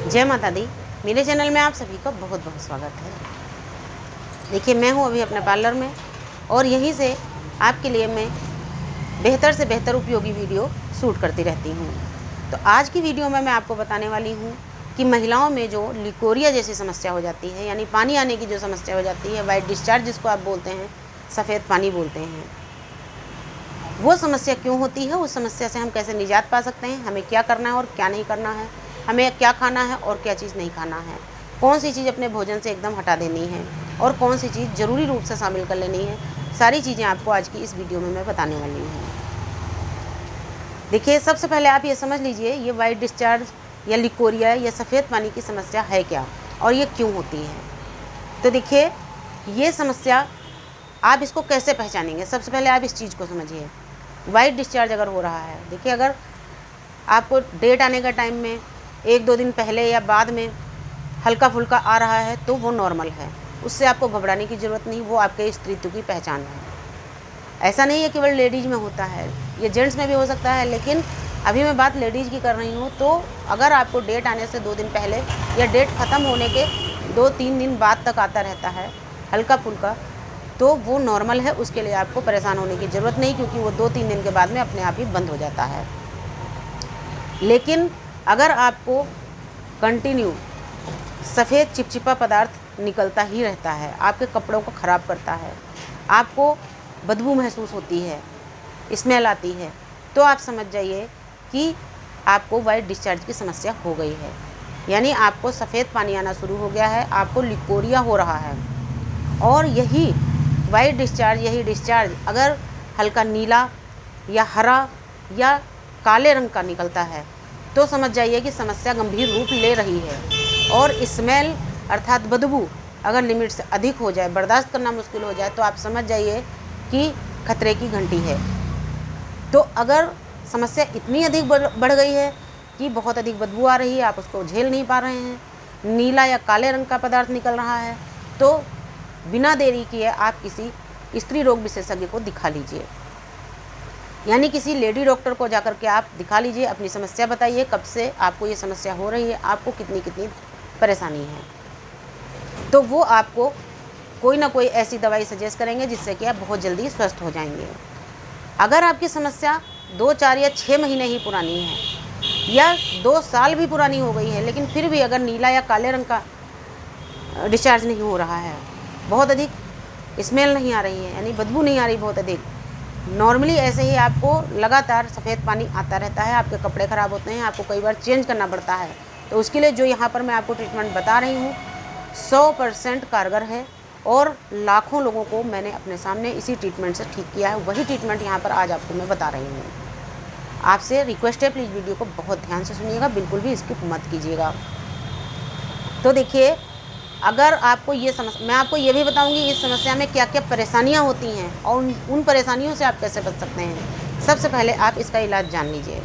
जय माता दी। मेरे चैनल में आप सभी का बहुत बहुत स्वागत है। देखिए, मैं हूँ अभी अपने पार्लर में और यहीं से आपके लिए मैं बेहतर से बेहतर उपयोगी वीडियो शूट करती रहती हूँ। तो आज की वीडियो में मैं आपको बताने वाली हूँ कि महिलाओं में जो लिकोरिया जैसी समस्या हो जाती है, यानी पानी आने की जो समस्या हो जाती है, वाइट डिस्चार्ज जिसको आप बोलते हैं, सफ़ेद पानी बोलते हैं, वो समस्या क्यों होती है, उस समस्या से हम कैसे निजात पा सकते हैं, हमें क्या करना है और क्या नहीं करना है, हमें क्या खाना है और क्या चीज़ नहीं खाना है, कौन सी चीज़ अपने भोजन से एकदम हटा देनी है और कौन सी चीज़ ज़रूरी रूप से शामिल कर लेनी है, सारी चीज़ें आपको आज की इस वीडियो में मैं बताने वाली हूँ। देखिए, सबसे पहले आप ये समझ लीजिए, ये वाइट डिस्चार्ज या लिकोरिया या सफ़ेद पानी की समस्या है क्या और ये क्यों होती है। तो देखिए, ये समस्या आप इसको कैसे पहचानेंगे। सबसे पहले आप इस चीज़ को समझिए, वाइट डिस्चार्ज अगर हो रहा है, देखिए अगर आपको डेट आने का टाइम में 1-2 दिन पहले या बाद में हल्का फुल्का आ रहा है तो वो नॉर्मल है, उससे आपको घबराने की ज़रूरत नहीं, वो आपके स्त्रीत्व की पहचान है। ऐसा नहीं है केवल लेडीज़ में होता है, ये जेंट्स में भी हो सकता है, लेकिन अभी मैं बात लेडीज़ की कर रही हूँ। तो अगर आपको डेट आने से 2 दिन पहले या डेट ख़त्म होने के 2-3 दिन बाद तक आता रहता है हल्का फुल्का, तो वो नॉर्मल है, उसके लिए आपको परेशान होने की ज़रूरत नहीं, क्योंकि वो 2-3 दिन के बाद में अपने आप ही बंद हो जाता है। लेकिन अगर आपको कंटिन्यू सफ़ेद चिपचिपा पदार्थ निकलता ही रहता है, आपके कपड़ों को ख़राब करता है, आपको बदबू महसूस होती है, स्मेल आती है, तो आप समझ जाइए कि आपको वाइट डिस्चार्ज की समस्या हो गई है, यानी आपको सफ़ेद पानी आना शुरू हो गया है, आपको लिकोरिया हो रहा है। और यही वाइट डिस्चार्ज, यही डिस्चार्ज अगर हल्का नीला या हरा या काले रंग का निकलता है तो समझ जाइए कि समस्या गंभीर रूप ले रही है। और स्मेल अर्थात बदबू अगर लिमिट से अधिक हो जाए, बर्दाश्त करना मुश्किल हो जाए, तो आप समझ जाइए कि खतरे की घंटी है। तो अगर समस्या इतनी अधिक बढ़ गई है कि बहुत अधिक बदबू आ रही है, आप उसको झेल नहीं पा रहे हैं, नीला या काले रंग का पदार्थ निकल रहा है, तो बिना देरी किए आप किसी स्त्री रोग विशेषज्ञ को दिखा लीजिए, यानी किसी लेडी डॉक्टर को जाकर के आप दिखा लीजिए, अपनी समस्या बताइए, कब से आपको ये समस्या हो रही है, आपको कितनी कितनी परेशानी है, तो वो आपको कोई ना कोई ऐसी दवाई सजेस्ट करेंगे जिससे कि आप बहुत जल्दी स्वस्थ हो जाएंगे। अगर आपकी समस्या 2-4 या 6 महीने ही पुरानी है या 2 साल भी पुरानी हो गई है, लेकिन फिर भी अगर नीला या काले रंग का डिस्चार्ज नहीं हो रहा है, बहुत अधिक स्मेल नहीं आ रही है, यानी बदबू नहीं आ रही बहुत अधिक, नॉर्मली ऐसे ही आपको लगातार सफ़ेद पानी आता रहता है, आपके कपड़े ख़राब होते हैं, आपको कई बार चेंज करना पड़ता है, तो उसके लिए जो यहाँ पर मैं आपको ट्रीटमेंट बता रही हूँ 100% कारगर है और लाखों लोगों को मैंने अपने सामने इसी ट्रीटमेंट से ठीक किया है। वही ट्रीटमेंट यहाँ पर आज आपको मैं बता रही हूँ। आपसे रिक्वेस्ट है, प्लीज़ वीडियो को बहुत ध्यान से सुनिएगा, बिल्कुल भी स्किप मत कीजिएगा। तो देखिए, अगर आपको ये समस्या, मैं आपको ये भी बताऊंगी इस समस्या में क्या क्या परेशानियां होती हैं और उन परेशानियों से आप कैसे बच सकते हैं। सबसे पहले आप इसका इलाज जान लीजिए।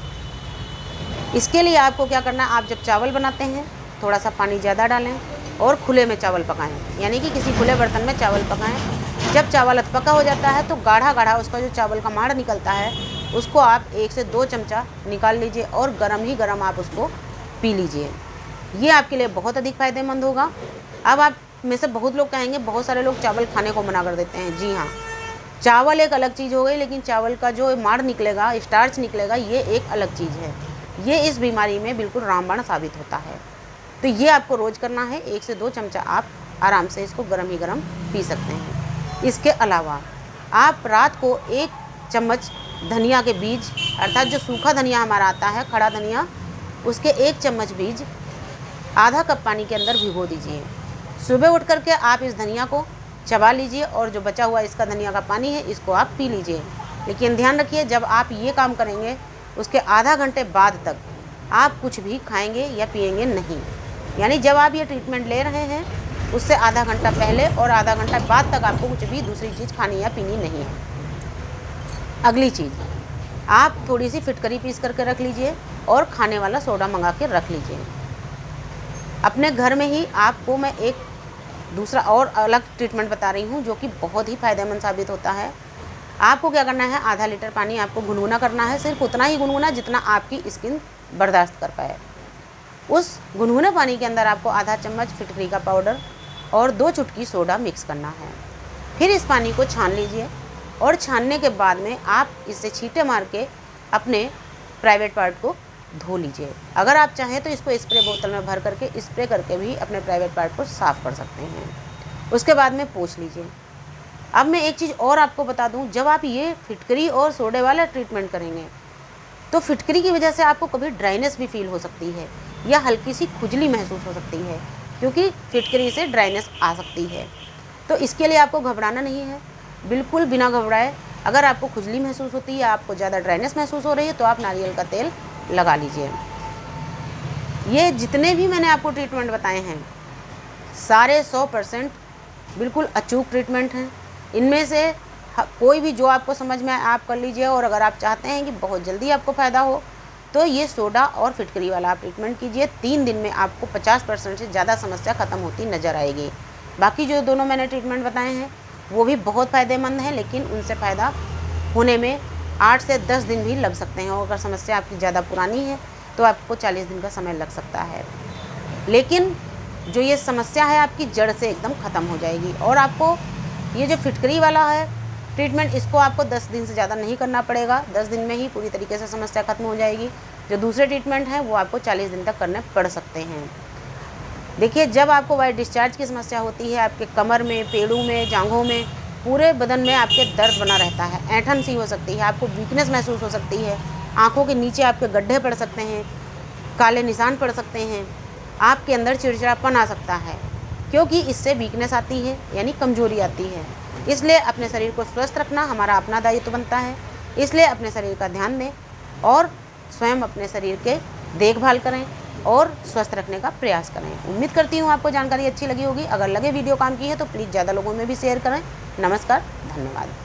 इसके लिए आपको क्या करना है, आप जब चावल बनाते हैं थोड़ा सा पानी ज़्यादा डालें और खुले में चावल पकाएं, यानी कि किसी खुले बर्तन में चावल पकाएं। जब चावल पका हो जाता है तो गाढ़ा गाढ़ा उसका जो चावल का माड़ निकलता है, उसको आप 1 से 2 चमचा निकाल लीजिए और गरम ही गरम आप उसको पी लीजिए। ये आपके लिए बहुत अधिक फ़ायदेमंद होगा। अब आप में से बहुत लोग कहेंगे, बहुत सारे लोग चावल खाने को मना कर देते हैं। जी हाँ, चावल एक अलग चीज़ हो गई, लेकिन चावल का जो माड़ निकलेगा, स्टार्च निकलेगा, ये एक अलग चीज़ है। ये इस बीमारी में बिल्कुल रामबाण साबित होता है। तो ये आपको रोज़ करना है, 1 से 2 चमचा आप आराम से इसको गरम ही गरम पी सकते हैं। इसके अलावा आप रात को 1 चम्मच धनिया के बीज, अर्थात जो सूखा धनिया हमारा आता है, खड़ा धनिया, उसके 1 चम्मच बीज आधा कप पानी के अंदर भिगो दीजिए। सुबह उठ करके आप इस धनिया को चबा लीजिए और जो बचा हुआ इसका धनिया का पानी है, इसको आप पी लीजिए। लेकिन ध्यान रखिए, जब आप ये काम करेंगे उसके आधा घंटे बाद तक आप कुछ भी खाएंगे या पिएंगे नहीं, यानी जब आप ये ट्रीटमेंट ले रहे हैं उससे आधा घंटा पहले और आधा घंटा बाद तक आपको कुछ भी दूसरी चीज़ खानी या पीनी नहीं है। अगली चीज़, आप थोड़ी सी फिटकरी पीस करके रख लीजिए और खाने वाला सोडा मंगा के रख लीजिए। अपने घर में ही आपको मैं एक दूसरा और अलग ट्रीटमेंट बता रही हूँ जो कि बहुत ही फ़ायदेमंद साबित होता है। आपको क्या करना है, आधा लीटर पानी आपको गुनगुना करना है, सिर्फ उतना ही गुनगुना जितना आपकी स्किन बर्दाश्त कर पाए। उस गुनगुने पानी के अंदर आपको आधा चम्मच फिटकरी का पाउडर और 2 चुटकी सोडा मिक्स करना है। फिर इस पानी को छान लीजिए और छानने के बाद में आप इसे छींटे मार के अपने प्राइवेट पार्ट को धो लीजिए। अगर आप चाहें तो इसको स्प्रे बोतल में भर करके स्प्रे करके भी अपने प्राइवेट पार्ट को साफ़ कर सकते हैं। उसके बाद में पोंछ लीजिए। अब मैं एक चीज़ और आपको बता दूं, जब आप ये फिटकरी और सोडे वाला ट्रीटमेंट करेंगे तो फिटकरी की वजह से आपको कभी ड्राइनेस भी फील हो सकती है या हल्की सी खुजली महसूस हो सकती है, क्योंकि फिटकरी से ड्राइनेस आ सकती है। तो इसके लिए आपको घबराना नहीं है, बिल्कुल बिना घबराए। अगर आपको खुजली महसूस होती है या आपको ज़्यादा ड्राइनेस महसूस हो रही है तो आप नारियल का तेल लगा लीजिए। ये जितने भी मैंने आपको ट्रीटमेंट बताए हैं सारे 100% बिल्कुल अचूक ट्रीटमेंट हैं। इनमें से कोई भी जो आपको समझ में आए आप कर लीजिए, और अगर आप चाहते हैं कि बहुत जल्दी आपको फ़ायदा हो तो ये सोडा और फिटकरी वाला आप ट्रीटमेंट कीजिए। 3 दिन में आपको 50% से ज़्यादा समस्या ख़त्म होती नज़र आएगी। बाकी जो दोनों मैंने ट्रीटमेंट बताए हैं वो भी बहुत फ़ायदेमंद हैं, लेकिन उनसे फ़ायदा होने में 8 से 10 दिन भी लग सकते हैं, और अगर समस्या आपकी ज़्यादा पुरानी है तो आपको 40 दिन का समय लग सकता है। लेकिन जो ये समस्या है आपकी जड़ से एकदम ख़त्म हो जाएगी। और आपको ये जो फिटकरी वाला है ट्रीटमेंट, इसको आपको 10 दिन से ज़्यादा नहीं करना पड़ेगा, 10 दिन में ही पूरी तरीके से समस्या ख़त्म हो जाएगी। जो दूसरे ट्रीटमेंट हैं वो आपको 40 दिन तक करने पड़ सकते हैं। देखिए, जब आपको वाइट डिस्चार्ज की समस्या होती है, आपके कमर में, पेड़ों में, जांघों में, पूरे बदन में आपके दर्द बना रहता है, ऐंठन सी हो सकती है, आपको वीकनेस महसूस हो सकती है, आँखों के नीचे आपके गड्ढे पड़ सकते हैं, काले निशान पड़ सकते हैं, आपके अंदर चिड़चिड़ापन आ सकता है, क्योंकि इससे वीकनेस आती है, यानी कमजोरी आती है। इसलिए अपने शरीर को स्वस्थ रखना हमारा अपना दायित्व बनता है। इसलिए अपने शरीर का ध्यान दें और स्वयं अपने शरीर के देखभाल करें और स्वस्थ रखने का प्रयास करें। उम्मीद करती हूँ आपको जानकारी अच्छी लगी होगी। अगर लगे वीडियो काम की है तो प्लीज़ ज़्यादा लोगों में भी शेयर करें। नमस्कार, धन्यवाद।